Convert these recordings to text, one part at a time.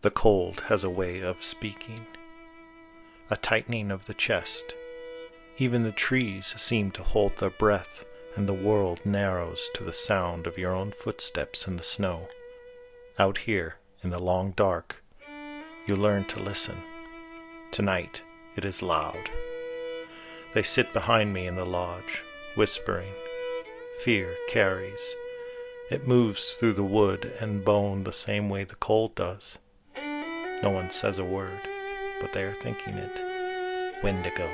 The cold has a way of speaking, a tightening of the chest. Even the trees seem to hold their breath, and the world narrows to the sound of your own footsteps in the snow. Out here, in the long dark, you learn to listen. Tonight, it is loud. They sit behind me in the lodge, whispering. Fear carries. It moves through the wood and bone the same way the cold does. No one says a word, but they are thinking it. Wendigo.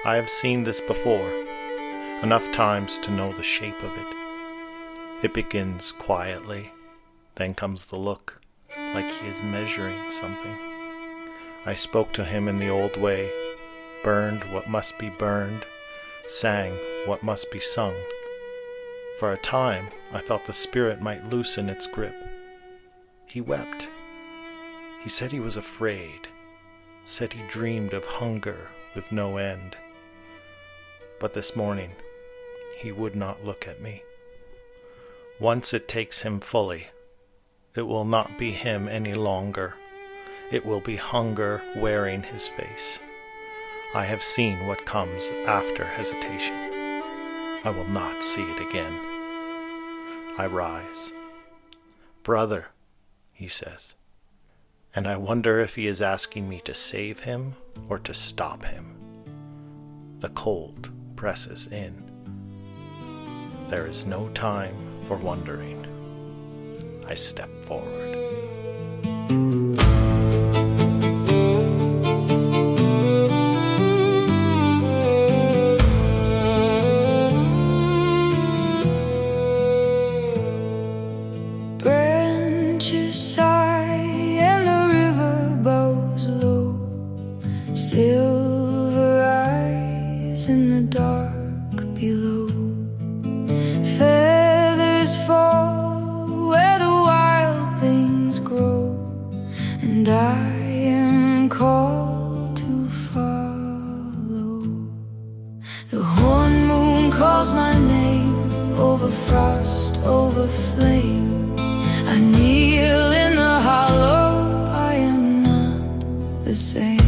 I have seen this before, enough times to know the shape of it. It begins quietly, then comes the look, like he is measuring something. I spoke to him in the old way, burned what must be burned, sang what must be sung. For a time, I thought the spirit might loosen its grip. He wept. He said he was afraid, said he dreamed of hunger with no end. But this morning, he would not look at me. Once it takes him fully, it will not be him any longer. It will be hunger wearing his face. I have seen what comes after hesitation. I will not see it again. I rise. Brother, he says. And I wonder if he is asking me to save him or to stop him. The cold presses in. There is no time for wondering. I step forward. Branches sigh and the river bows low. Silver eyes in the dark below. Feathers fall where the wild things grow, and I am called to follow. The horn moon calls my name, over frost, over flame. I kneel in the hollow, I am not the same.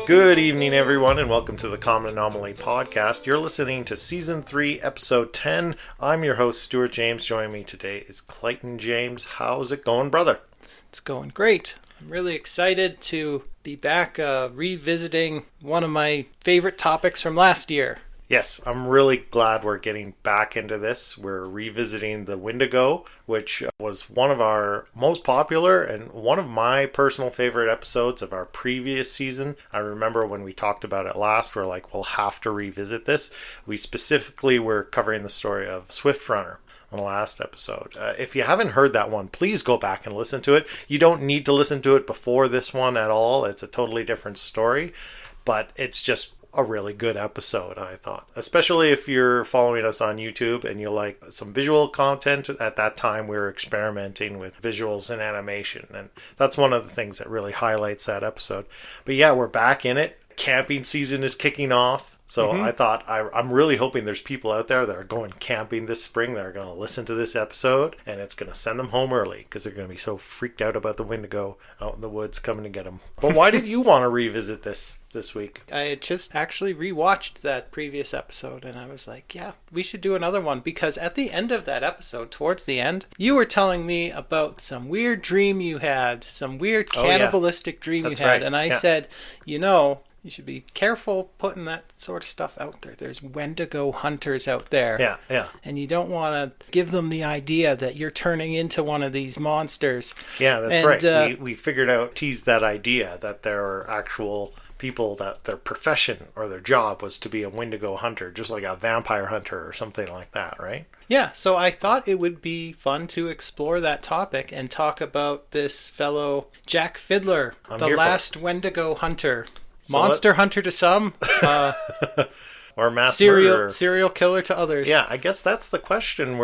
Good evening, everyone, and welcome to the Common Anomaly podcast. You're listening to Season 3, Episode 10. I'm your host, Stuart James. Joining me today is Clayton James. How's it going, brother? It's going great. I'm really excited to be back revisiting one of my favorite topics from last year. Yes, I'm really glad we're getting back into this. We're revisiting the Wendigo, which was one of our most popular and one of my personal favorite episodes of our previous season. I remember when we talked about it last, we're like, we'll have to revisit this. We specifically were covering the story of Swift Runner on the last episode. If you haven't heard that one, please go back and listen to it. You don't need to listen to it before this one at all. It's a totally different story, but it's just a really good episode, I thought. Especially if you're following us on YouTube and you like some visual content. At that time, we were experimenting with visuals and animation, and that's one of the things that really highlights that episode. But yeah, we're back in it. Camping season is kicking off. So I thought, I'm really hoping there's people out there that are going camping this spring that are going to listen to this episode, and it's going to send them home early because they're going to be so freaked out about the Wendigo out in the woods coming to get them. But why did you want to revisit this week? I had just actually rewatched that previous episode, and I was like, yeah, we should do another one, because at the end of that episode, towards the end, you were telling me about some weird dream you had, some weird cannibalistic dream you had, right. And I said, you should be careful putting that sort of stuff out there. There's Wendigo hunters out there. Yeah. And you don't want to give them the idea that you're turning into one of these monsters. Yeah, that's right. We figured out, teased that idea that there are actual people that their profession or their job was to be a Wendigo hunter, just like a vampire hunter or something like that, right? Yeah, so I thought it would be fun to explore that topic and talk about this fellow Jack Fiddler, the last Wendigo hunter. Monster hunter to some, or mass murderer. Serial killer to others. Yeah, I guess that's the question.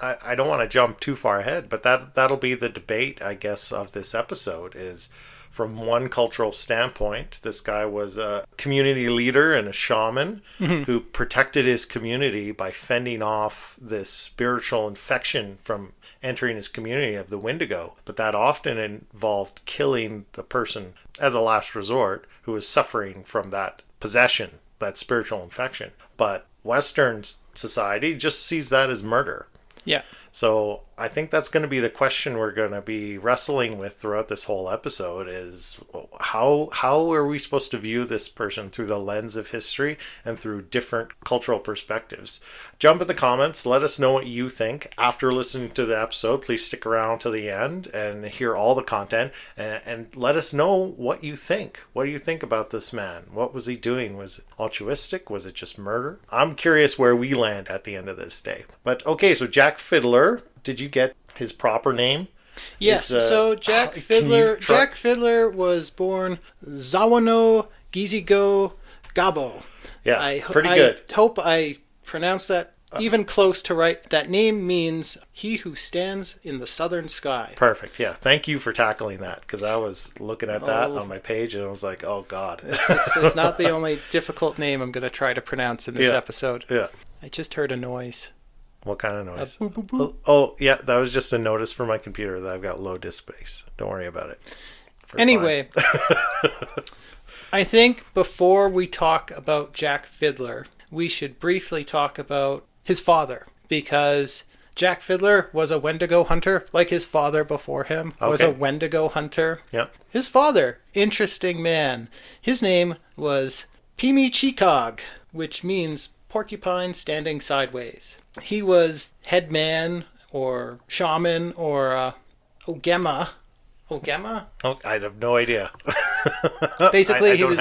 I don't want to jump too far ahead, but that'll be the debate, I guess, of this episode is from one cultural standpoint, this guy was a community leader and a shaman who protected his community by fending off this spiritual infection from entering his community of the Wendigo. But that often involved killing the person as a last resort who was suffering from that possession, that spiritual infection. But Western society just sees that as murder. Yeah. So I think that's going to be the question we're going to be wrestling with throughout this whole episode is how are we supposed to view this person through the lens of history and through different cultural perspectives? Jump in the comments. Let us know what you think. After listening to the episode, please stick around to the end and hear all the content and let us know what you think. What do you think about this man? What was he doing? Was it altruistic? Was it just murder? I'm curious where we land at the end of this day. But okay, so Jack Fiddler. Did you get his proper name? Yes. So Jack Fiddler. Jack Fiddler was born Zawano Gizigo Gabo. Yeah, pretty good. I hope I pronounced that even close to right. That name means he who stands in the southern sky. Perfect. Yeah. Thank you for tackling that because I was looking at that on my page and I was like, oh God. It's not the only difficult name I'm going to try to pronounce in this episode. Yeah. I just heard a noise. What kind of noise? Boop, boop, boop. Oh, yeah, that was just a notice for my computer that I've got low disk space. Don't worry about it. Anyway, I think before we talk about Jack Fiddler, we should briefly talk about his father, because Jack Fiddler was a Wendigo hunter, like his father before him was a Wendigo hunter. Yep. His father, interesting man. His name was Pimichikog, which means porcupine standing sideways. He was headman or shaman or Ogema. Ogema? Oh, I have no idea. Basically, he was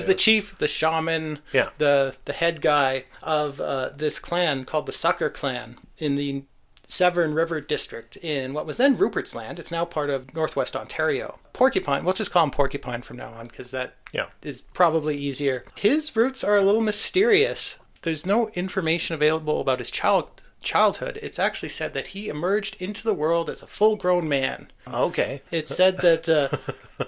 the chief, the shaman, the head guy of this clan called the Sucker Clan in the Severn River district in what was then Rupert's Land. It's now part of Northwest Ontario. Porcupine, we'll just call him Porcupine from now on because that is probably easier. His roots are a little mysterious. There's no information available about his childhood. It's actually said that he emerged into the world as a full-grown man. Okay. It's said that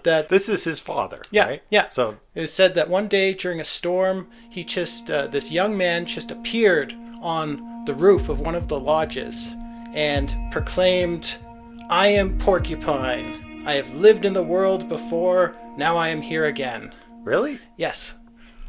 that this is his father. Yeah, right? yeah. So it's said that one day during a storm, he just this young man just appeared on the roof of one of the lodges and proclaimed, "I am Porcupine. I have lived in the world before. Now I am here again." Really? Yes.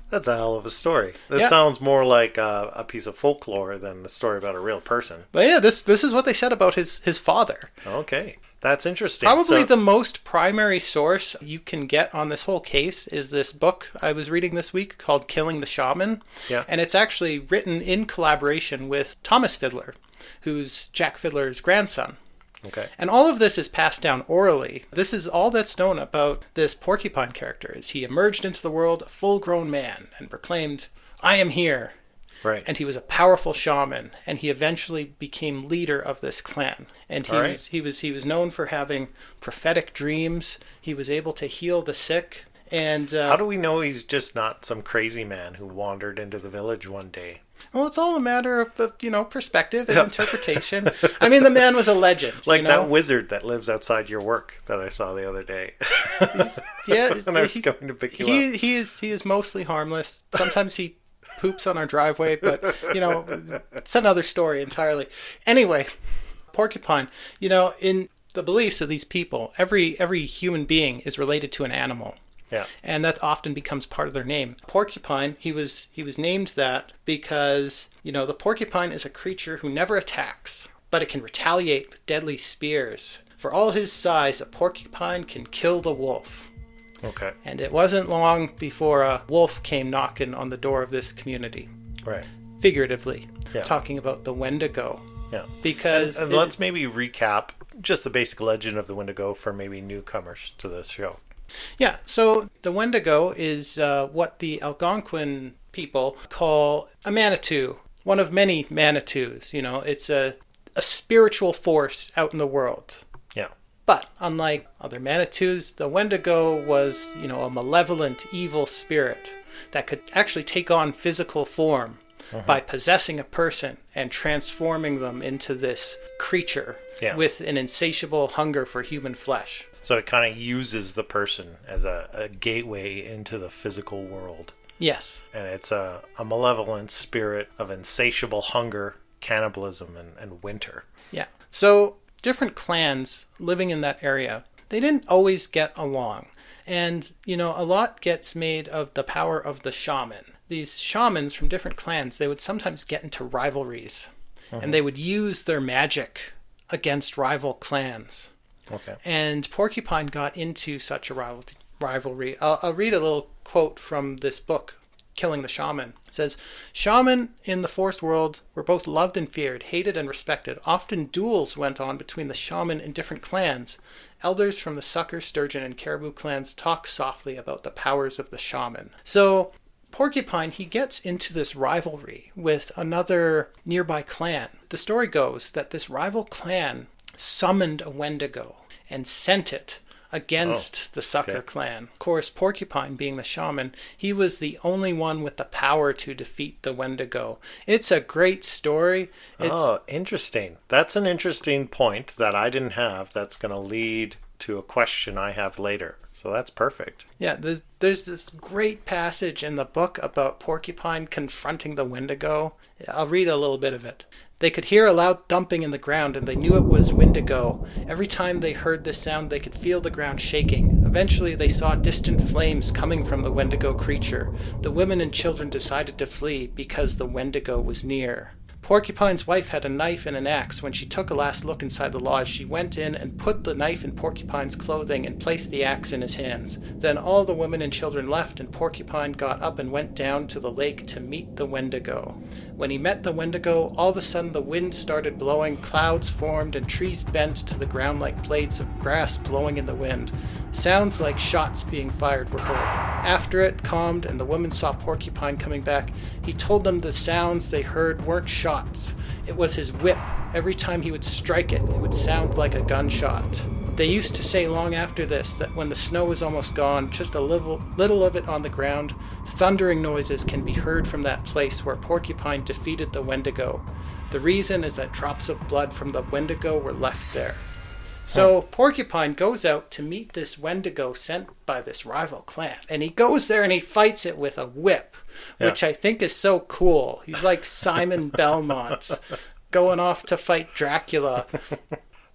That's a hell of a story. That sounds more like a piece of folklore than the story about a real person. But yeah, this is what they said about his father. Okay. That's interesting. Probably the most primary source you can get on this whole case is this book I was reading this week called Killing the Shaman. Yeah. And it's actually written in collaboration with Thomas Fiddler, who's Jack Fiddler's grandson. Okay. And all of this is passed down orally. This is all that's known about this Porcupine character, is he emerged into the world a full-grown man and proclaimed, "I am here." Right. And he was a powerful shaman, and he eventually became leader of this clan. And he was known for having prophetic dreams. He was able to heal the sick. And how do we know he's just not some crazy man who wandered into the village one day? Well, it's all a matter of perspective and interpretation. I mean, the man was a legend. Like that wizard that lives outside your work that I saw the other day. When I was going to pick you up. He is mostly harmless. Sometimes he poops on our driveway, but it's another story entirely. Anyway, Porcupine. In the beliefs of these people, every human being is related to an animal. Yeah. And that often becomes part of their name. Porcupine, he was named that because, the porcupine is a creature who never attacks, but it can retaliate with deadly spears. For all his size, a porcupine can kill the wolf. Okay. And it wasn't long before a wolf came knocking on the door of this community. Right. Figuratively. Yeah. Talking about the Wendigo. Yeah. Because... And let's maybe recap just the basic legend of the Wendigo for maybe newcomers to this show. Yeah, so the Wendigo is what the Algonquin people call a Manitou, one of many Manitous. It's a spiritual force out in the world. Yeah. But unlike other Manitous, the Wendigo was, a malevolent, evil spirit that could actually take on physical form. by possessing a person and transforming them into this creature with an insatiable hunger for human flesh. So it kind of uses the person as a gateway into the physical world. Yes. And it's a malevolent spirit of insatiable hunger, cannibalism, and winter. Yeah. So different clans living in that area, they didn't always get along. And, a lot gets made of the power of the shaman. These shamans from different clans, they would sometimes get into rivalries. And they would use their magic against rival clans. Okay. And Porcupine got into such a rivalry. I'll read a little quote from this book, Killing the Shaman. It says, "Shaman in the forest world were both loved and feared, hated and respected. Often duels went on between the shaman and different clans. Elders from the Sucker, Sturgeon, and Caribou clans talk softly about the powers of the shaman." So Porcupine, he gets into this rivalry with another nearby clan. The story goes that this rival clan summoned a Wendigo and sent it against the Sucker clan. Of course, Porcupine, being the shaman, he was the only one with the power to defeat the Wendigo. It's a great story. Interesting. That's an interesting point that I didn't have. That's going to lead to a question I have later. So that's perfect. Yeah, there's this great passage in the book about Porcupine confronting the Wendigo. I'll read a little bit of it. "They could hear a loud thumping in the ground, and they knew it was Wendigo. Every time they heard this sound, they could feel the ground shaking. Eventually, they saw distant flames coming from the Wendigo creature. The women and children decided to flee because the Wendigo was near. Porcupine's wife had a knife and an axe. When she took a last look inside the lodge, she went in and put the knife in Porcupine's clothing and placed the axe in his hands. Then all the women and children left, and Porcupine got up and went down to the lake to meet the Wendigo. When he met the Wendigo, all of a sudden the wind started blowing, clouds formed, and trees bent to the ground like blades of grass blowing in the wind. Sounds like shots being fired were heard. After it calmed and the women saw Porcupine coming back, he told them the sounds they heard weren't shots. It was his whip. Every time he would strike it, it would sound like a gunshot. They used to say long after this that when the snow is almost gone, just a little of it on the ground, thundering noises can be heard from that place where Porcupine defeated the Wendigo. The reason is that drops of blood from the Wendigo were left there." So Porcupine goes out to meet this Wendigo sent by this rival clan. And he goes there and he fights it with a whip, which I think is so cool. He's like Simon Belmont going off to fight Dracula.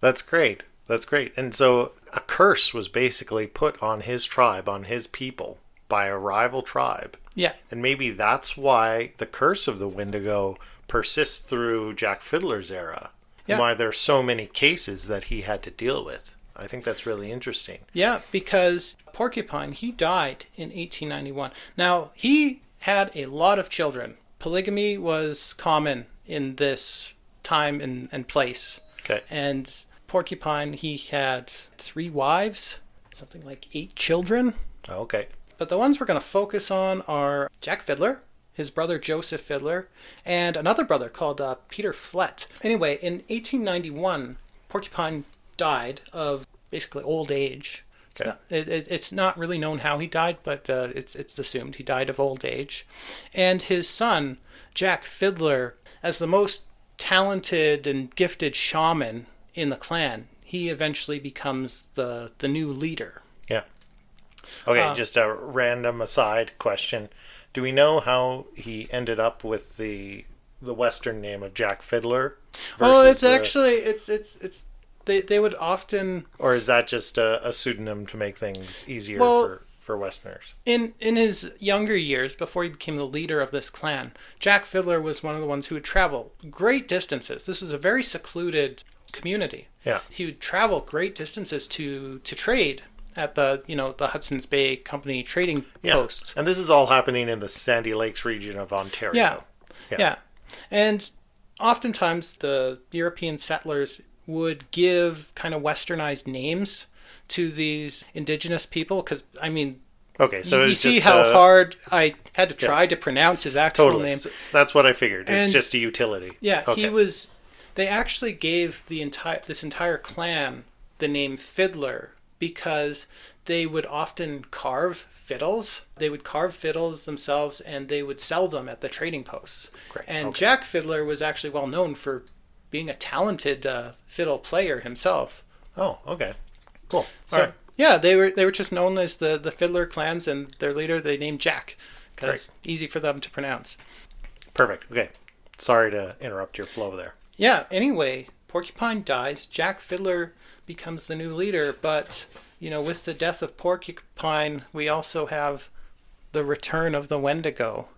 That's great. That's great. And so a curse was basically put on his tribe, on his people, by a rival tribe. Yeah. And maybe that's why the curse of the Wendigo persists through Jack Fiddler's era. Yeah. Why there's so many cases that he had to deal with. I think that's really interesting. Yeah, because Porcupine, he died in 1891. Now, he had a lot of children. Polygamy was common in this time and place. Okay. And Porcupine, he had 3 wives, something like 8 children. Okay. But the ones we're going to focus on are Jack Fiddler, his brother Joseph Fiddler, and another brother called Peter Flett. Anyway, in 1891, Porcupine died of basically old age. It's not really known how he died, but it's assumed he died of old age. And his son, Jack Fiddler, as the most talented and gifted shaman in the clan, he eventually becomes the new leader. Yeah. Okay, just a random aside question. Do we know how he ended up with the Western name of Jack Fiddler? Oh, it's actually they would often. Or is that just a pseudonym to make things easier for Westerners? In his younger years, before he became the leader of this clan, Jack Fiddler was one of the ones who would travel great distances. This was a very secluded community. Yeah, he would travel great distances to trade at the Hudson's Bay Company trading posts. And this is all happening in the Sandy Lakes region of Ontario. Yeah. And oftentimes the European settlers would give kind of westernized names to these Indigenous people because, I mean, okay, so you see how hard I had to try to pronounce his actual name. So that's what I figured. It's just a utility. Yeah, they actually gave this entire clan the name Fiddler because they would often carve fiddles. They would carve fiddles themselves and they would sell them at the trading posts. Great. And Okay. Jack Fiddler was actually well known for being a talented fiddle player himself. Oh, okay. Cool. So All right. yeah, they were just known as the Fiddler clans, and their leader they named Jack because easy for them to pronounce. Perfect. Okay. Sorry to interrupt your flow there. Yeah. Anyway, Porcupine dies. Jack Fiddler becomes the new leader, but with the death of Porcupine, we also have the return of the Wendigo.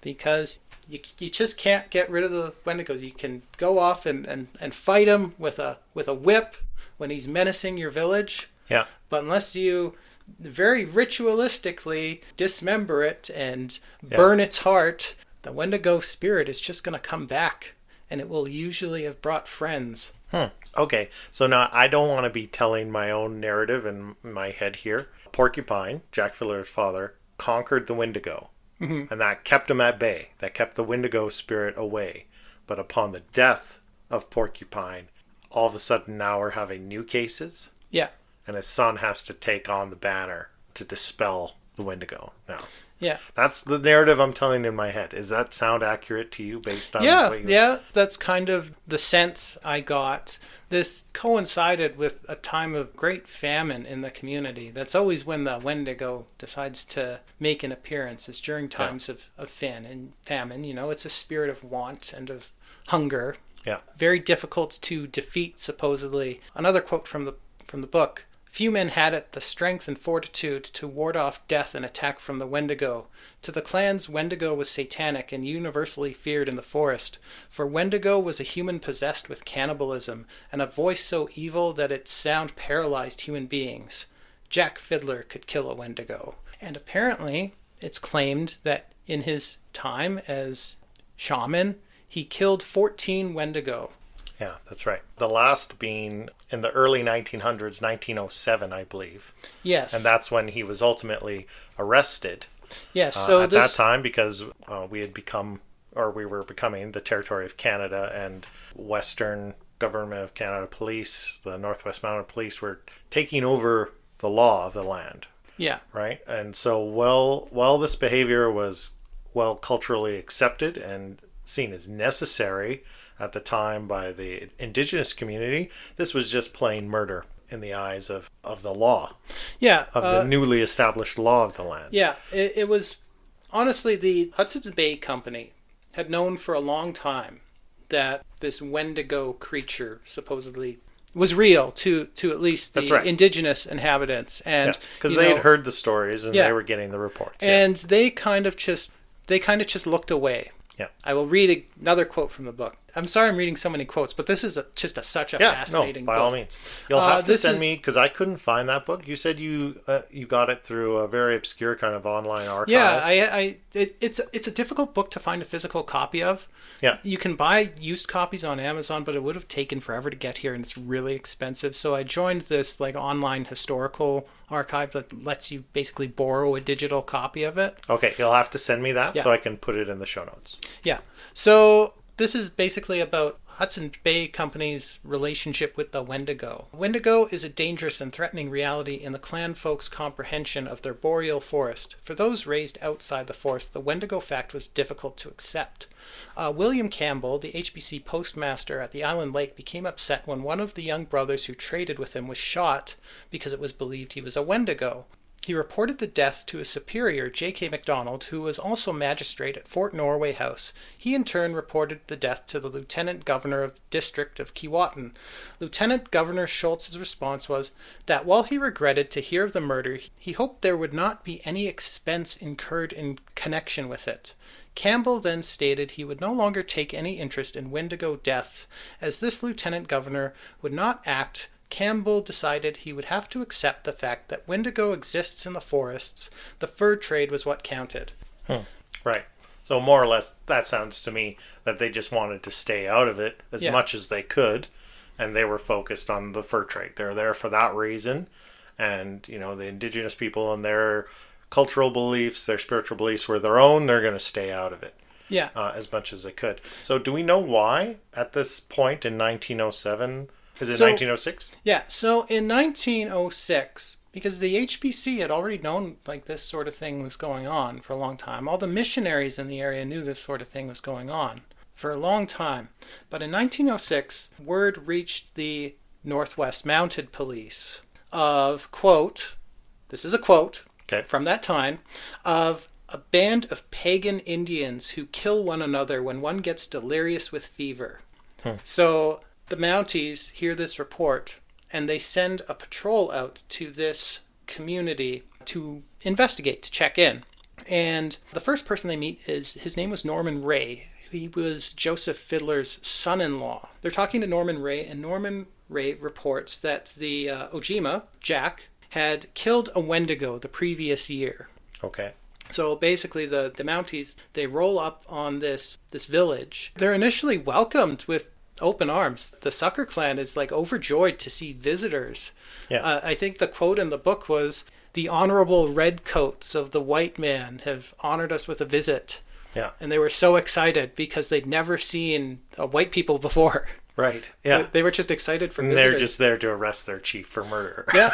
Because you just can't get rid of the Wendigos. You can go off and fight him with a whip when he's menacing your village. Yeah. But unless you very ritualistically dismember it and burn its heart, the Wendigo spirit is just going to come back, and it will usually have brought friends. Okay. So now I don't want to be telling my own narrative in my head here. Porcupine, Jack Fiddler's father, conquered the Wendigo. And that kept him at bay. That kept the Wendigo spirit away. But upon the death of Porcupine, all of a sudden now we're having new cases. Yeah. And his son has to take on the banner to dispel the Wendigo now. Yeah. That's the narrative I'm telling in my head. Does that sound accurate to you based on what you... Yeah, that's kind of the sense I got. This coincided with a time of great famine in the community. That's always when the Wendigo decides to make an appearance, is during times of famine. It's a spirit of want and of hunger. Yeah. Very difficult to defeat, supposedly. Another quote from the book. Few men had it the strength and fortitude to ward off death and attack from the Wendigo. To the clans, Wendigo was satanic and universally feared in the forest, for Wendigo was a human possessed with cannibalism, and a voice so evil that its sound paralyzed human beings. Jack Fiddler could kill a Wendigo. And apparently, it's claimed that in his time as shaman, he killed 14 Wendigo. Yeah, that's right. The last being in the early 1900s, 1907, I believe. Yes. And that's when he was ultimately arrested. Yes. So at that time, because we were becoming the territory of Canada, and Western Government of Canada Police, the Northwest Mounted Police, were taking over the law of the land. Yeah. Right? And so while this behavior was well culturally accepted and seen as necessary at the time by the Indigenous community, this was just plain murder in the eyes of the law. Yeah. Of the newly established law of the land. Yeah. It was, honestly, the Hudson's Bay Company had known for a long time that this Wendigo creature supposedly was real to at least the Indigenous inhabitants. And because they had heard the stories and they were getting the reports. And they kind of just looked away. Yeah. I will read another quote from the book. I'm sorry I'm reading so many quotes, but this is such a fascinating book. By all means. You'll have to send me, because I couldn't find that book. You said you got it through a very obscure kind of online archive. Yeah, it's a difficult book to find a physical copy of. Yeah. You can buy used copies on Amazon, but it would have taken forever to get here, and it's really expensive. So I joined this online historical archive that lets you basically borrow a digital copy of it. Okay, you'll have to send me that so I can put it in the show notes. Yeah. So this is basically about Hudson Bay Company's relationship with the Wendigo. Wendigo is a dangerous and threatening reality in the clan folks' comprehension of their boreal forest. For those raised outside the forest, the Wendigo fact was difficult to accept. William Campbell, the HBC postmaster at the Island Lake, became upset when one of the young brothers who traded with him was shot because it was believed he was a Wendigo. He reported the death to his superior, J.K. MacDonald, who was also magistrate at Fort Norway House. He in turn reported the death to the Lieutenant Governor of the District of Keewatin. Lieutenant Governor Schultz's response was that while he regretted to hear of the murder, he hoped there would not be any expense incurred in connection with it. Campbell then stated he would no longer take any interest in Wendigo deaths, as this Lieutenant Governor would not act. Campbell decided he would have to accept the fact that Wendigo exists in the forests. The fur trade was what counted. Right. So more or less, that sounds to me that they just wanted to stay out of it as much as they could, and they were focused on the fur trade. They're there for that reason, and the Indigenous people and their cultural beliefs, their spiritual beliefs were their own. They're going to stay out of it. Yeah. As much as they could. So do we know why at this point in 1907? Is it 1906? Yeah, so in 1906, because the HBC had already known like this sort of thing was going on for a long time. All the missionaries in the area knew this sort of thing was going on for a long time. But in 1906, word reached the Northwest Mounted Police of, quote, this is a quote from that time, of a band of pagan Indians who kill one another when one gets delirious with fever. So the Mounties hear this report and they send a patrol out to this community to investigate, to check in. And the first person they meet his name was Norman Ray. He was Joseph Fiddler's son-in-law. They're talking to Norman Ray, and Norman Ray reports that the Ojibwa, Jack, had killed a Wendigo the previous year. Okay. So basically the Mounties, they roll up on this village. They're initially welcomed with open arms. The Sucker clan is like overjoyed to see visitors. Yeah. I think the quote in the book was, "The honorable redcoats of the white man have honored us with a visit." Yeah. And they were so excited because they'd never seen white people before. Right. Yeah. They were just excited for visitors. They're just there to arrest their chief for murder. Yeah.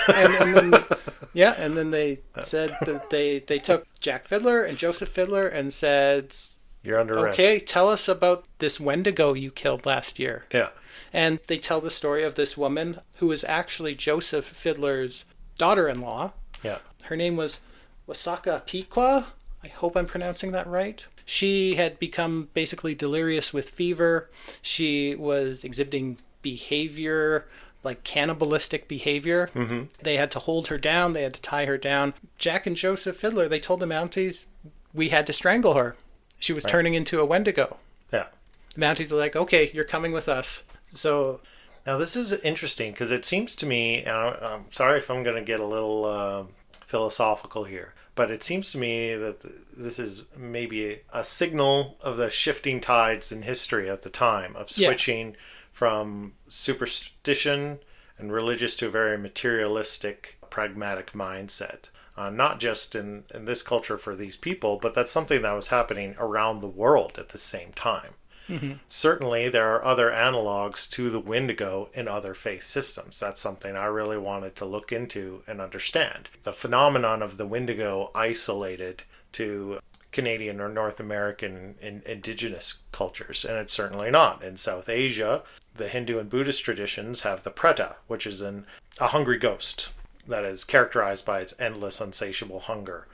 And then they said that they took Jack Fiddler and Joseph Fiddler and said, "You're under arrest. Okay, tell us about this Wendigo you killed last year." Yeah. And they tell the story of this woman who was actually Joseph Fiddler's daughter-in-law. Yeah. Her name was Wasaka Piqua. I hope I'm pronouncing that right. She had become basically delirious with fever. She was exhibiting behavior, like cannibalistic behavior. Mm-hmm. They had to hold her down. They had to tie her down. Jack and Joseph Fiddler, they told the Mounties, we had to strangle her. She was turning into a Wendigo. Yeah. The Mounties are like, okay, you're coming with us. So now this is interesting because it seems to me, and I'm sorry if I'm going to get a little philosophical here, but it seems to me that this is maybe a signal of the shifting tides in history at the time of switching from superstition and religious to a very materialistic, pragmatic mindset. Not just in this culture for these people, but that's something that was happening around the world at the same time. Mm-hmm. Certainly, there are other analogs to the Wendigo in other faith systems. That's something I really wanted to look into and understand. The phenomenon of the Wendigo isolated to Canadian or North American indigenous cultures, and it's certainly not. In South Asia, the Hindu and Buddhist traditions have the preta, which is a hungry ghost that is characterized by its endless, insatiable hunger.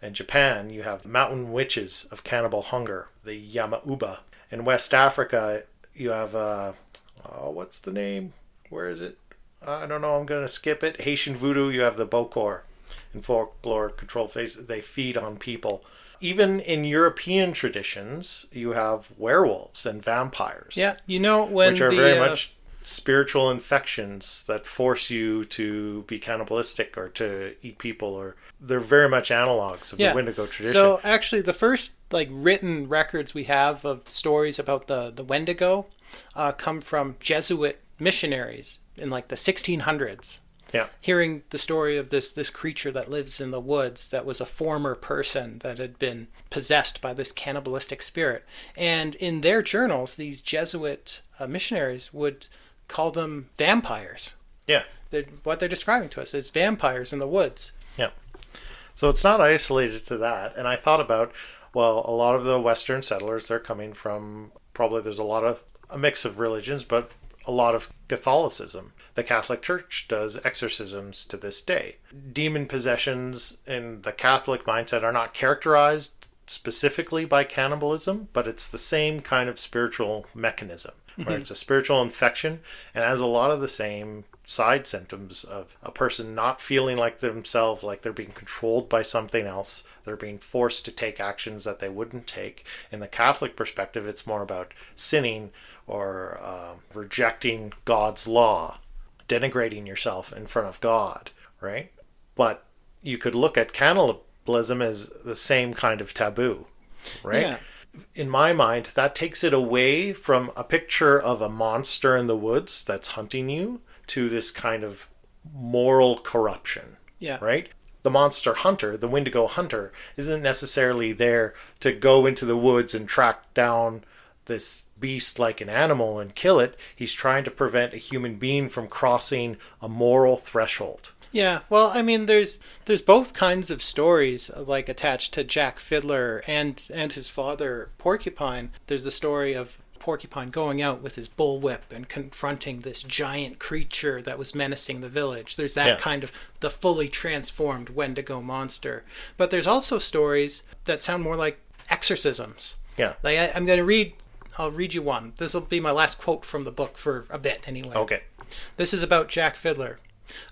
In Japan, you have mountain witches of cannibal hunger, the Yamauba. In West Africa, you have, what's the name? Where is it? I don't know, I'm going to skip it. Haitian voodoo, you have the Bokor. In folklore, control phase, they feed on people. Even in European traditions, you have werewolves and vampires. yeah, you know when which are very much spiritual infections that force you to be cannibalistic or to eat people, or they're very much analogs of the Wendigo tradition. So actually the first written records we have of stories about the Wendigo come from Jesuit missionaries in the 1600s. Yeah. Hearing the story of this creature that lives in the woods that was a former person that had been possessed by this cannibalistic spirit. And in their journals, these Jesuit missionaries would call them vampires. Yeah. What they're describing to us is vampires in the woods. Yeah. So it's not isolated to that. And I thought about, well, a lot of the Western settlers, they're coming from, probably there's a mix of religions, but a lot of Catholicism. The Catholic Church does exorcisms to this day. Demon possessions in the Catholic mindset are not characterized specifically by cannibalism, but it's the same kind of spiritual mechanism, where it's a spiritual infection and has a lot of the same side symptoms of a person not feeling like themselves, like they're being controlled by something else. They're being forced to take actions that they wouldn't take. In the Catholic perspective, it's more about sinning or rejecting God's law, denigrating yourself in front of God, right? But you could look at cannibalism as the same kind of taboo, right? Yeah. In my mind, that takes it away from a picture of a monster in the woods that's hunting you to this kind of moral corruption, right? The monster hunter, the Wendigo hunter, isn't necessarily there to go into the woods and track down this beast like an animal and kill it. He's trying to prevent a human being from crossing a moral threshold. Yeah, well, I mean, there's both kinds of stories like attached to Jack Fiddler and his father Porcupine. There's the story of Porcupine going out with his bullwhip and confronting this giant creature that was menacing the village. There's that kind of the fully transformed Wendigo monster. But there's also stories that sound more like exorcisms. Yeah. Like I'll read you one. This will be my last quote from the book for a bit anyway. Okay. This is about Jack Fiddler.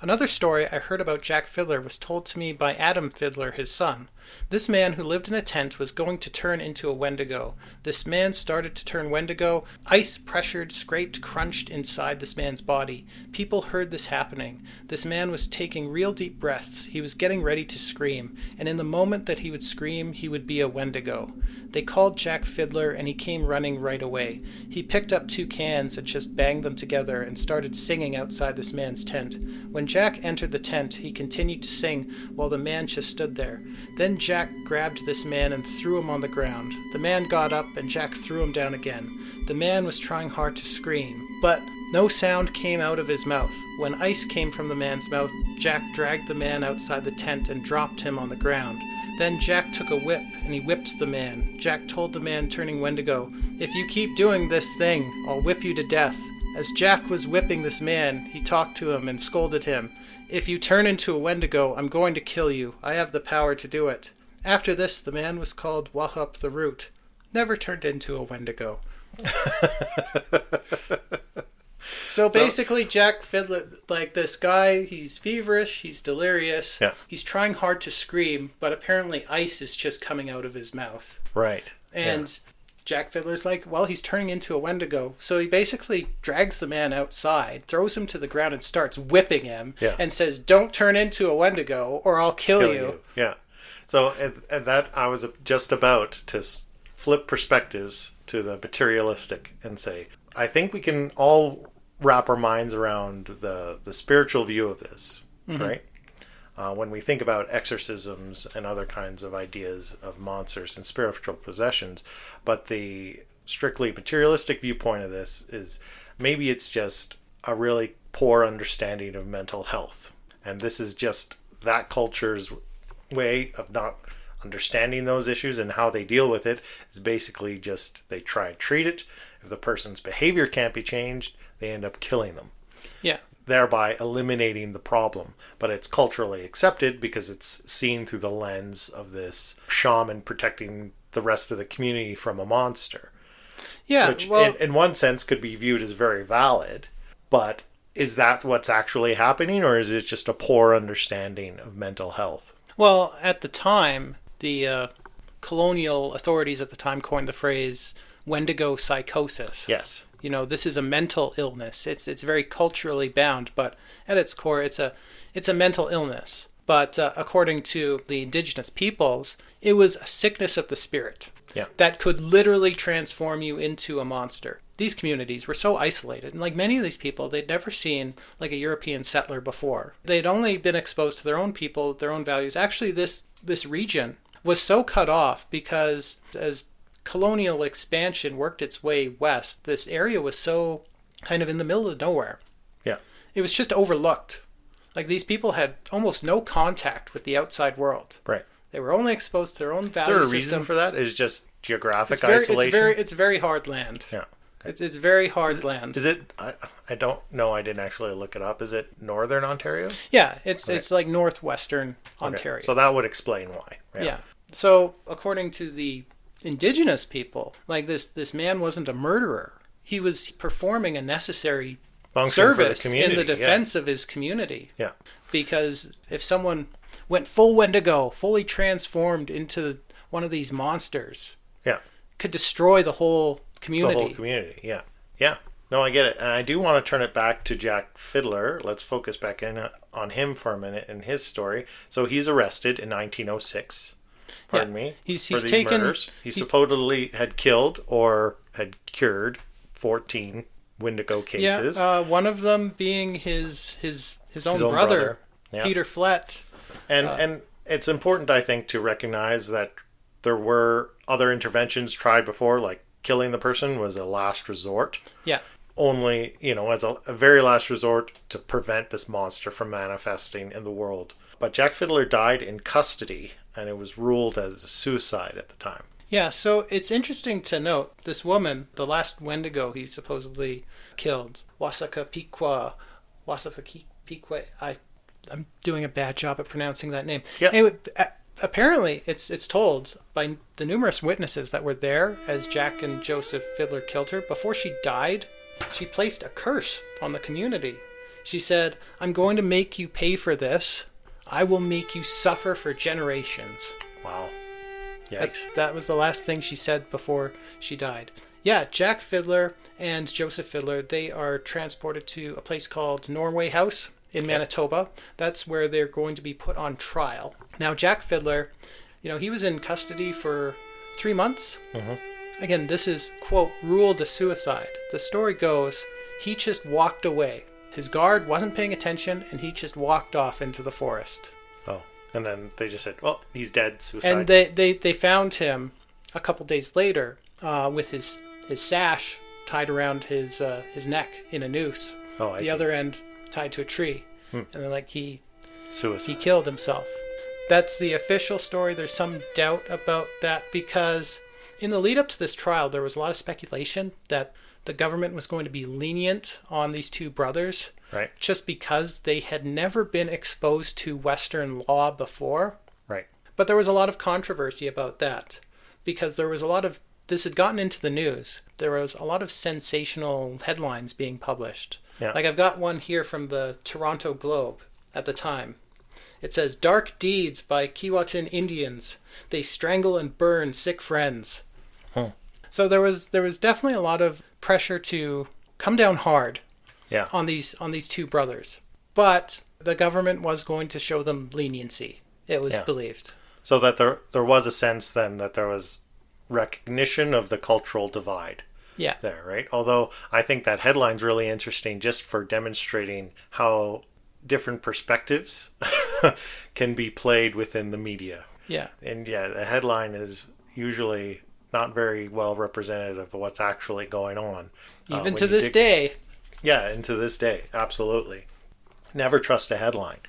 Another story I heard about Jack Fiddler was told to me by Adam Fiddler, his son. This man who lived in a tent was going to turn into a Wendigo. This man started to turn Wendigo. Ice pressured, scraped, crunched inside this man's body. People heard this happening. This man was taking real deep breaths. He was getting ready to scream, and in the moment that he would scream, he would be a Wendigo. They called Jack Fiddler, and he came running right away. He picked up 2 cans and just banged them together and started singing outside this man's tent. When Jack entered the tent, he continued to sing while the man just stood there. Then Jack grabbed this man and threw him on the ground. The man got up, and Jack threw him down again. The man was trying hard to scream, but no sound came out of his mouth. When ice came from the man's mouth, Jack dragged the man outside the tent and dropped him on the ground. Then Jack took a whip, and he whipped the man. Jack told the man turning Wendigo, "If you keep doing this thing, I'll whip you to death." As Jack was whipping this man, he talked to him and scolded him. "If you turn into a Wendigo, I'm going to kill you. I have the power to do it." After this, the man was called Wahup the Root. Never turned into a Wendigo. So basically, Jack Fiddler, like this guy, he's feverish, he's delirious, he's trying hard to scream, but apparently ice is just coming out of his mouth. Right. And Jack Fiddler's like, well, he's turning into a Wendigo. So he basically drags the man outside, throws him to the ground and starts whipping him and says, "Don't turn into a Wendigo or I'll kill you." Yeah. So, and that I was just about to flip perspectives to the materialistic and say, I think we can all wrap our minds around the spiritual view of this, right? When we think about exorcisms and other kinds of ideas of monsters and spiritual possessions, but the strictly materialistic viewpoint of this is maybe it's just a really poor understanding of mental health. And this is just that culture's way of not understanding those issues, and how they deal with it is basically just they try and treat it. If the person's behavior can't be changed, they end up killing them. Yeah. Thereby eliminating the problem. But it's culturally accepted because it's seen through the lens of this shaman protecting the rest of the community from a monster. Yeah. Which well, in one sense could be viewed as very valid. But is that what's actually happening, or is it just a poor understanding of mental health? Well, at the time, the colonial authorities at the time coined the phrase Wendigo psychosis. Yes. You know, this is a mental illness. It's very culturally bound, but at its core, it's a mental illness. But according to the Indigenous peoples, it was a sickness of the spirit that could literally transform you into a monster. These communities were so isolated, and like many of these people, they'd never seen like a European settler before. They'd only been exposed to their own people, their own values. Actually, this region was so cut off because as colonial expansion worked its way west, this area was so kind of in the middle of nowhere. Yeah. It was just overlooked. Like these people had almost no contact with the outside world. Right. They were only exposed to their own value system. Is there a reason for that? Is it just geographic isolation? It's very hard land. Yeah. Okay. It's very hard land. Is it? I don't know. I didn't actually look it up. Is it northern Ontario? Yeah, it's like northwestern Ontario. Okay. So that would explain why. Yeah. So according to the Indigenous people, like this man wasn't a murderer. He was performing a necessary service in the defense of his community. Yeah. Because if someone went full Wendigo, fully transformed into one of these monsters, could destroy the whole community. The whole community, yeah. Yeah. No, I get it. And I do want to turn it back to Jack Fiddler. Let's focus back in on him for a minute and his story. So he's arrested in 1906. Pardon me. He's for these taken murders. He supposedly had killed or had cured 14 Wendigo cases. Yeah, one of them being his own brother. Peter Flett. And it's important, I think, to recognize that there were other interventions tried before, like killing the person was a last resort. Yeah. Only, as a very last resort to prevent this monster from manifesting in the world. But Jack Fiddler died in custody, and it was ruled as a suicide at the time. Yeah, so it's interesting to note this woman, the last Wendigo he supposedly killed, Wasaka Piqua. I'm doing a bad job at pronouncing that name. Yeah. Anyway, apparently, it's told by the numerous witnesses that were there as Jack and Joseph Fiddler killed her. Before she died, she placed a curse on the community. She said, "I'm going to make you pay for this. I will make you suffer for generations." Wow. Yikes. That was the last thing she said before she died. Yeah, Jack Fiddler and Joseph Fiddler, they are transported to a place called Norway House in Manitoba. That's where they're going to be put on trial. Now, Jack Fiddler, he was in custody for 3 months. Mm-hmm. Again, this is, quote, ruled a suicide. The story goes, he just walked away. His guard wasn't paying attention, and he just walked off into the forest. Oh, and then they just said, well, he's dead, suicide. And they found him a couple days later with his sash tied around his neck in a noose. Oh, I see. The other end tied to a tree. And then Suicide. he killed himself. That's the official story. There's some doubt about that because in the lead up to this trial, there was a lot of speculation that the government was going to be lenient on these two brothers. Right. Just because they had never been exposed to Western law before. Right. But there was a lot of controversy about that because there was a lot of, this had gotten into the news. There was a lot of sensational headlines being published. Yeah. Like I've got one here from the Toronto Globe at the time. It says, "Dark deeds by Keewatin Indians. They strangle and burn sick friends." So there was definitely a lot of pressure to come down hard on these two brothers. But the government was going to show them leniency. It was believed. So that there was a sense then that there was recognition of the cultural divide. Yeah. There, right? Although I think that headline's really interesting just for demonstrating how different perspectives can be played within the media. Yeah. And the headline is usually not very well representative of what's actually going on. Even to this day. Yeah, and to this day, absolutely. Never trust a headline.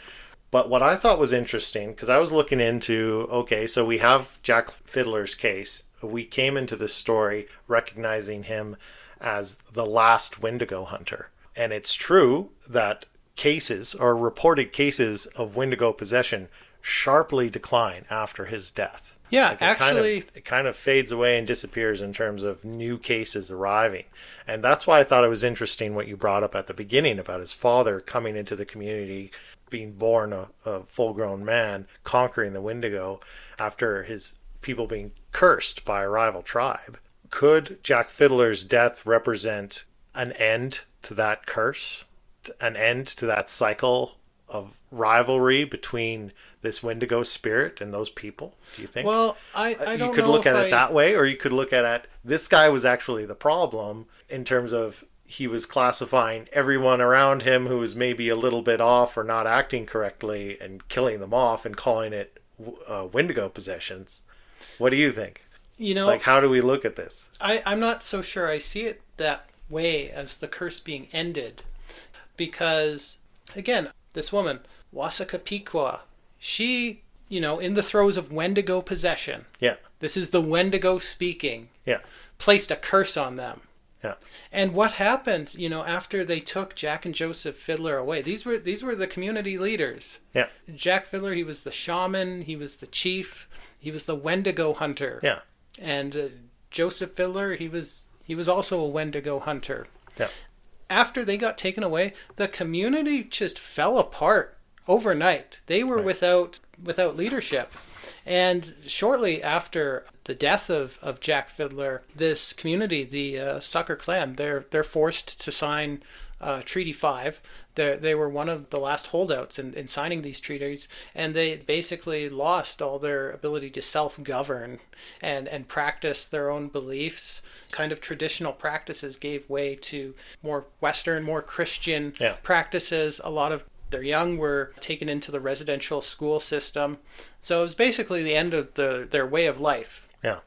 But what I thought was interesting, because I was looking into, okay, so we have Jack Fiddler's case. We came into this story recognizing him as the last Wendigo hunter. And it's true that cases or reported cases of Wendigo possession sharply decline after his death. Yeah, actually... It kind of fades away and disappears in terms of new cases arriving. And that's why I thought it was interesting what you brought up at the beginning about his father coming into the community, being born a full-grown man, conquering the Wendigo after his people being cursed by a rival tribe. Could Jack Fiddler's death represent an end to that curse? An end to that cycle of rivalry between this Wendigo spirit and those people, do you think? Well, I don't know. You could look at it that way, or you could look at it, this guy was actually the problem in terms of he was classifying everyone around him who was maybe a little bit off or not acting correctly and killing them off and calling it Wendigo possessions. What do you think? How do we look at this? I'm not so sure I see it that way as the curse being ended. Because, again, this woman, Wasaka Piqua, she, in the throes of Wendigo possession. Yeah. This is the Wendigo speaking. Yeah. Placed a curse on them. Yeah. And what happened, after they took Jack and Joseph Fiddler away? These were the community leaders. Yeah. Jack Fiddler, he was the shaman, he was the chief, he was the Wendigo hunter. Yeah. And Joseph Fiddler, he was also a Wendigo hunter. Yeah. After they got taken away, the community just fell apart overnight. They were without leadership. And shortly after the death of Jack Fiddler, this community, the Sucker clan, they're forced to sign Treaty 5. They were one of the last holdouts in signing these treaties, and they basically lost all their ability to self-govern and practice their own beliefs. Kind of traditional practices gave way to more Western, more Christian practices. A lot of their young were taken into the residential school system. So it was basically the end of their way of life. Yeah.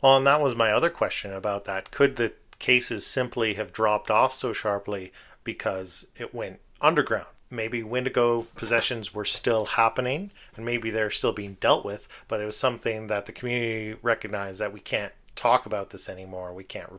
Well, and that was my other question about that. Could the cases simply have dropped off so sharply because it went underground? Maybe Wendigo possessions were still happening and maybe they're still being dealt with, but it was something that the community recognized that we can't talk about this anymore. We can't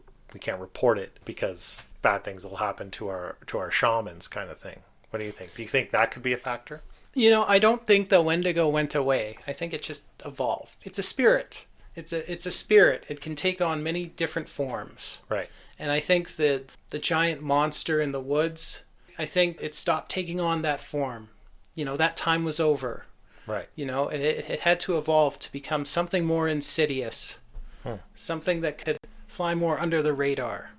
report it because bad things will happen to our shamans, kind of thing. What do you think? Do you think that could be a factor? I don't think the Wendigo went away. I think it just evolved. It's a spirit. It's a spirit. It can take on many different forms. Right. And I think that the giant monster in the woods, I think it stopped taking on that form. That time was over. Right. And it had to evolve to become something more insidious. Something that could fly more under the radar.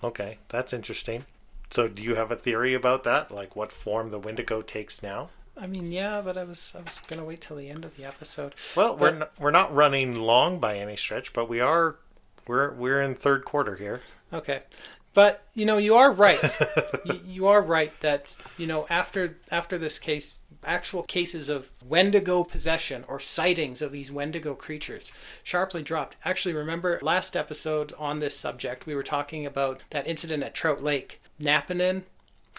Okay, that's interesting. So do you have a theory about that? Like what form the Wendigo takes now? I mean, yeah, but I was going to wait till the end of the episode. Well, we're not running long by any stretch, but we're in third quarter here. Okay. But, you are right. You are right that, after this case, actual cases of Wendigo possession or sightings of these Wendigo creatures sharply dropped. Actually, remember last episode on this subject, we were talking about that incident at Trout Lake, Napanin.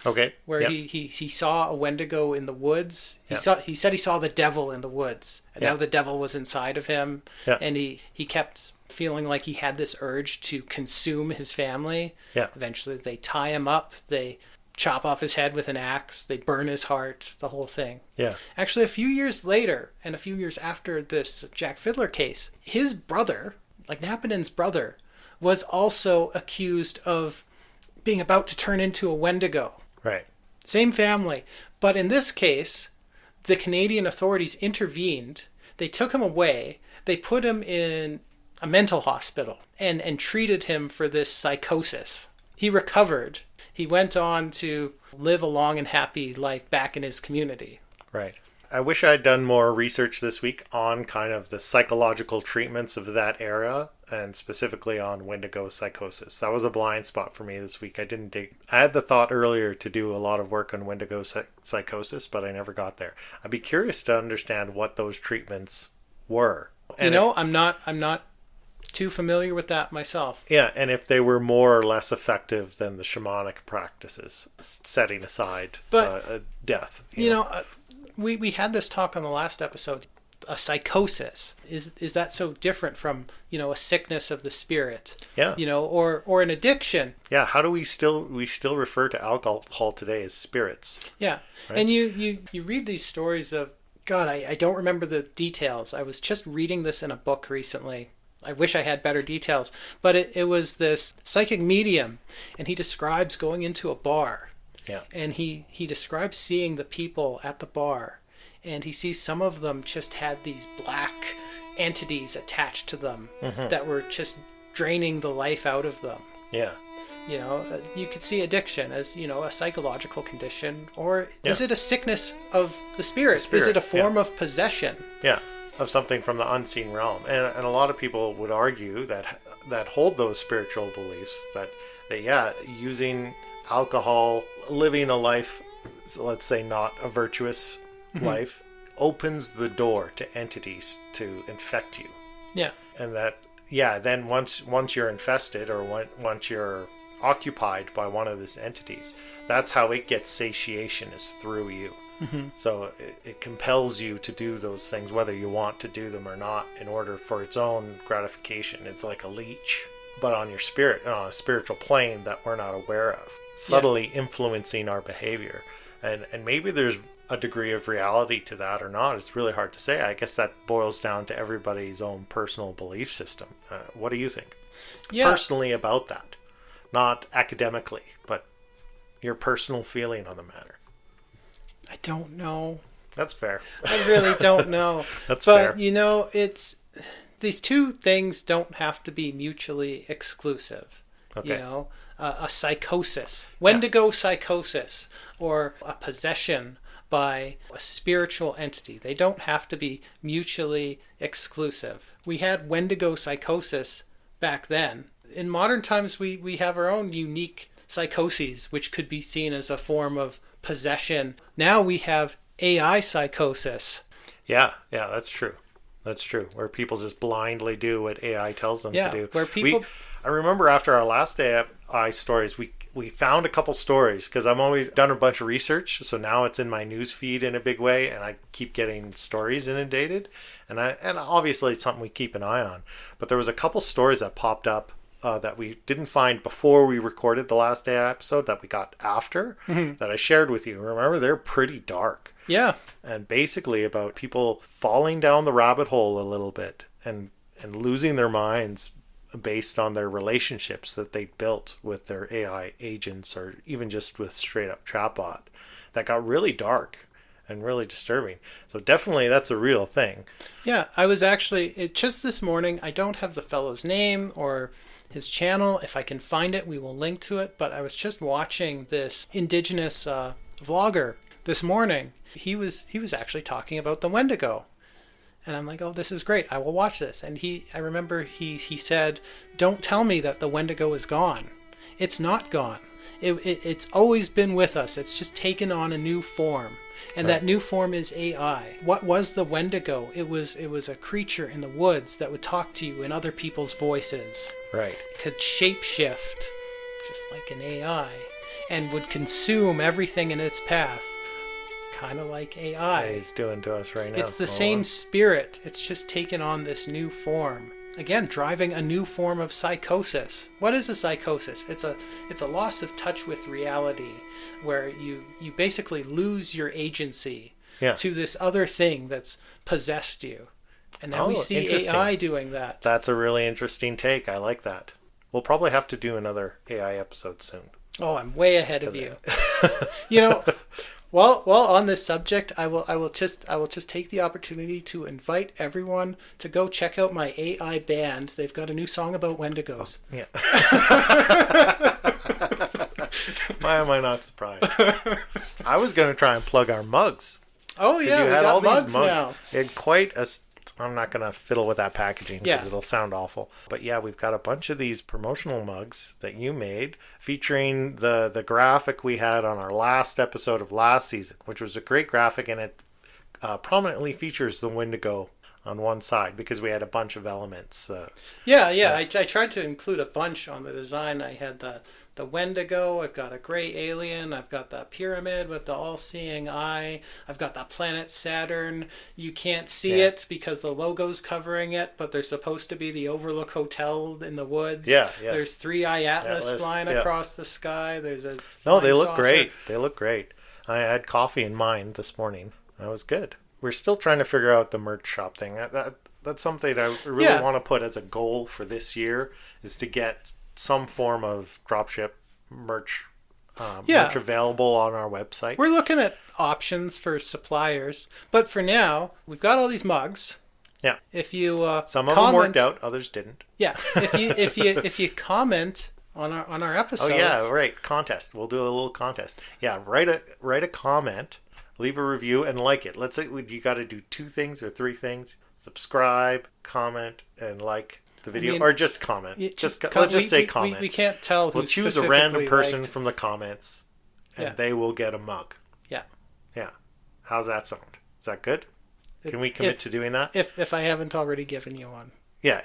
Okay. Where yep. he saw a Wendigo in the woods. He Yep. said he saw the devil in the woods. And Yep. now the devil was inside of him. Yep. And he kept feeling like he had this urge to consume his family. Yep. Eventually they tie him up. They chop off his head with an axe. They burn his heart. The whole thing. Yeah. Actually, a few years later, and a few years after this Jack Fiddler case, his brother, like Napanin's brother, was also accused of being about to turn into a Wendigo. Right. Same family. But in this case, the Canadian authorities intervened. They took him away. They put him in a mental hospital and treated him for this psychosis. He recovered. He went on to live a long and happy life back in his community. Right. I wish I'd done more research this week on kind of the psychological treatments of that era and specifically on Wendigo psychosis. That was a blind spot for me this week. I had the thought earlier to do a lot of work on Wendigo psychosis, but I never got there. I'd be curious to understand what those treatments were. And I'm not too familiar with that myself. Yeah, and if they were more or less effective than the shamanic practices, setting aside death. We had this talk on the last episode. A psychosis is that so different from a sickness of the spirit? Yeah. Or an addiction. Yeah. How do we still refer to alcohol today as spirits? Yeah. Right? And you read these stories of God. I don't remember the details. I was just reading this in a book recently. I wish I had better details, but it was this psychic medium, and he describes going into a bar. Yeah. And he describes seeing the people at the bar, and he sees some of them just had these black entities attached to them that were just draining the life out of them. Yeah. You could see addiction as, a psychological condition, or is it a sickness of the spirit? Is it a form of possession? Yeah. Of something from the unseen realm. And a lot of people would argue that hold those spiritual beliefs that using alcohol, living a life, let's say not a virtuous life, opens the door to entities to infect you. Yeah. And then once you're infested or once you're occupied by one of these entities, that's how it gets satiation, is through you. So it compels you to do those things whether you want to do them or not in order for its own gratification. It's like a leech, but on your spirit, on a spiritual plane that we're not aware of, subtly influencing our behavior. And maybe there's a degree of reality to that or not. It's really hard to say. I guess that boils down to everybody's own personal belief system. What do you think? Personally about that? Not academically, but your personal feeling on the matter. I don't know. That's fair. I really don't know. That's fair. But, it's these two things don't have to be mutually exclusive. Okay. A psychosis, Wendigo psychosis, or a possession by a spiritual entity. They don't have to be mutually exclusive. We had Wendigo psychosis back then. In modern times, we have our own unique psychoses, which could be seen as a form of possession. Now we have AI psychosis. Yeah, that's true. That's true. Where people just blindly do what AI tells them to do. Where people... I remember after our last AI stories, we found a couple stories because I'm always done a bunch of research. So now it's in my news feed in a big way, and I keep getting stories inundated. And obviously it's something we keep an eye on. But there was a couple stories that popped up that we didn't find before we recorded the last AI episode that we got after that I shared with you. Remember, they're pretty dark. Yeah. And basically about people falling down the rabbit hole a little bit and losing their minds based on their relationships that they built with their AI agents or even just with straight up chatbot that got really dark and really disturbing. So definitely that's a real thing. Yeah, I was actually, just this morning, I don't have the fellow's name or his channel. If I can find it, we will link to it. But I was just watching this Indigenous vlogger this morning. He was actually talking about the Wendigo. And I'm like, oh, this is great. I will watch this. And I remember he said, don't tell me that the Wendigo is gone. It's not gone. It's always been with us. It's just taken on a new form. And that new form is AI. What was the Wendigo? It was a creature in the woods that would talk to you in other people's voices. Right. Could shapeshift, just like an AI. And would consume everything in its path. Kind of like AI. He's doing to us right now. It's the same spirit. It's just taken on this new form. Again, driving a new form of psychosis. What is a psychosis? It's a loss of touch with reality, where you basically lose your agency to this other thing that's possessed you. And now we see AI doing that. That's a really interesting take. I like that. We'll probably have to do another AI episode soon. Oh, I'm way ahead of you. You know. Well, on this subject, I will just take the opportunity to invite everyone to go check out my AI band. They've got a new song about Wendigos. Yeah. Why am I not surprised? I was going to try and plug our mugs. Oh yeah, we got mugs now. It had quite a... I'm not going to fiddle with that packaging because it'll sound awful. But yeah, we've got a bunch of these promotional mugs that you made featuring the graphic we had on our last episode of last season, which was a great graphic, and it prominently features the Wendigo on one side because we had a bunch of elements. I tried to include a bunch on the design. I had the Wendigo, I've got a gray alien, I've got the pyramid with the all-seeing eye, I've got the planet Saturn. You can't see it because the logo's covering it, but there's supposed to be the Overlook Hotel in the woods. There's 3-eye Atlas flying across the sky. There's a they look great. They look great. I had coffee in mine this morning. That was good. We're still trying to figure out the merch shop thing. That's something I really want to put as a goal for this year, is to get some form of dropship merch available on our website. We're looking at options for suppliers, but for now, we've got all these mugs. Yeah. If you some of them worked out, others didn't. Yeah. If you comment on our episodes. Oh yeah, right. Contest. We'll do a little contest. Yeah. Write a comment, leave a review, and like it. Let's say you got to do 2 things or 3 things: subscribe, comment, and like the video, or just comment. Let's just say comment. We can't tell who. We'll choose a random person from the comments, and they will get a mug. Yeah. Yeah. How's that sound? Is that good? Can we commit to doing that? If I haven't already given you one. Yeah.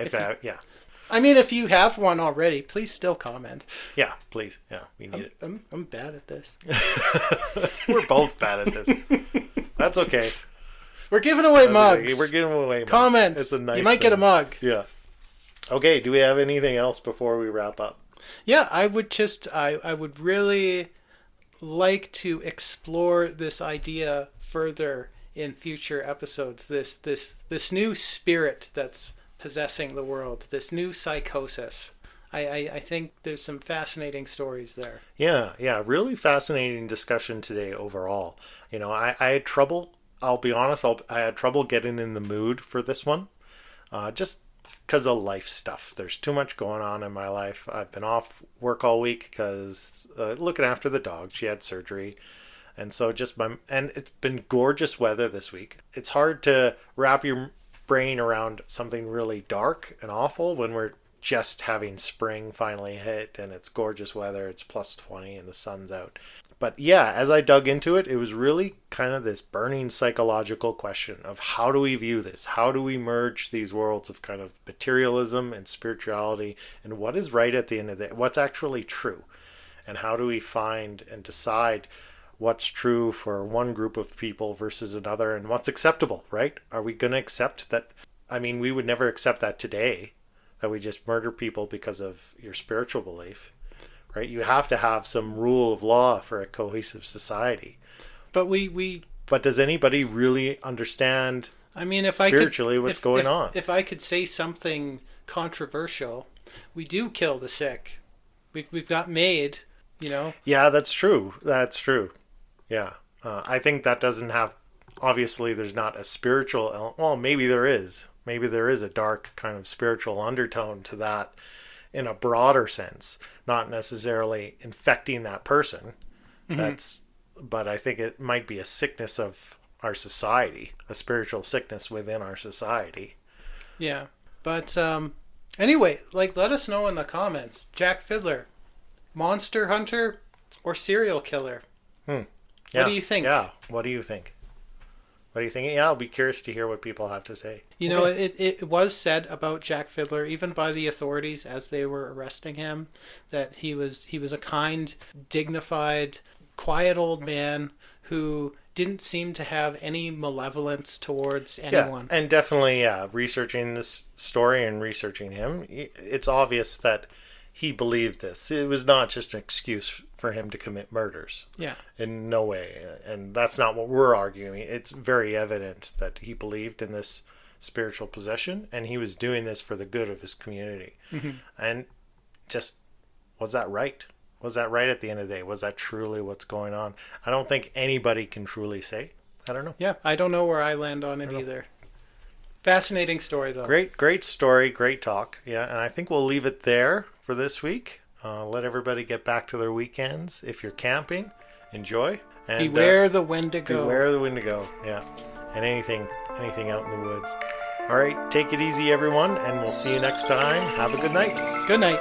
I mean, if you have one already, please still comment. Yeah, please. Yeah, we need it. I'm bad at this. We're both bad at this. That's okay. We're giving away mugs. Okay. We're giving away mugs. Comments. It's a nice You might get a mug. Yeah. Okay, do we have anything else before we wrap up? Yeah, I would really like to explore this idea further in future episodes. This new spirit that's possessing the world, this new psychosis. I think there's some fascinating stories there. Yeah, really fascinating discussion today overall. You know, I had trouble, I'll be honest, I had trouble getting in the mood for this one. Just because of life stuff. There's too much going on in my life. I've been off work all week because looking after the dog. She had surgery. And so and it's been gorgeous weather this week. It's hard to wrap your brain around something really dark and awful when we're just having spring finally hit and it's gorgeous weather. It's plus 20 and the sun's out. But yeah, as I dug into it, it was really kind of this burning psychological question of how do we view this? How do we merge these worlds of kind of materialism and spirituality, and what is right at the end of the day? What's actually true? And how do we find and decide what's true for one group of people versus another, and what's acceptable, right? Are we going to accept that? I mean, we would never accept that today, that we just murder people because of your spiritual belief. Right, you have to have some rule of law for a cohesive society. But we But does anybody really understand? I mean, if spiritually, I could, what's going on? If I could say something controversial, we do kill the sick. We've got MAID, you know. Yeah, that's true. That's true. Yeah, I think that doesn't have. Obviously, there's not a spiritual. Well, maybe there is. Maybe there is a dark kind of spiritual undertone to that, in a broader sense, not necessarily infecting that person. But I think it might be a sickness of our society, a spiritual sickness within our society. Yeah. But anyway, like, let us know in the comments. Jack Fiddler, monster hunter or serial killer? Yeah. What do you think? Yeah. What do you think? What do you think? Yeah, I'll be curious to hear what people have to say. You know, it was said about Jack Fiddler, even by the authorities as they were arresting him, that he was a kind, dignified, quiet old man who didn't seem to have any malevolence towards anyone. Yeah, and definitely, researching this story and researching him, it's obvious that he believed this. It was not just an excuse for him to commit murders. Yeah. In no way. And that's not what we're arguing. It's very evident that he believed in this spiritual possession, and he was doing this for the good of his community. Mm-hmm. And just, was that right? Was that right at the end of the day? Was that truly what's going on? I don't think anybody can truly say. I don't know. Yeah, I don't know where I land on it either. Fascinating story, though. Great story, great talk. Yeah, and I think we'll leave it there for this week. Let everybody get back to their weekends. If you're camping, enjoy. And beware the Wendigo. Beware the Wendigo, yeah. And anything out in the woods. All right, take it easy, everyone, and we'll see you next time. Have a good night. Good night.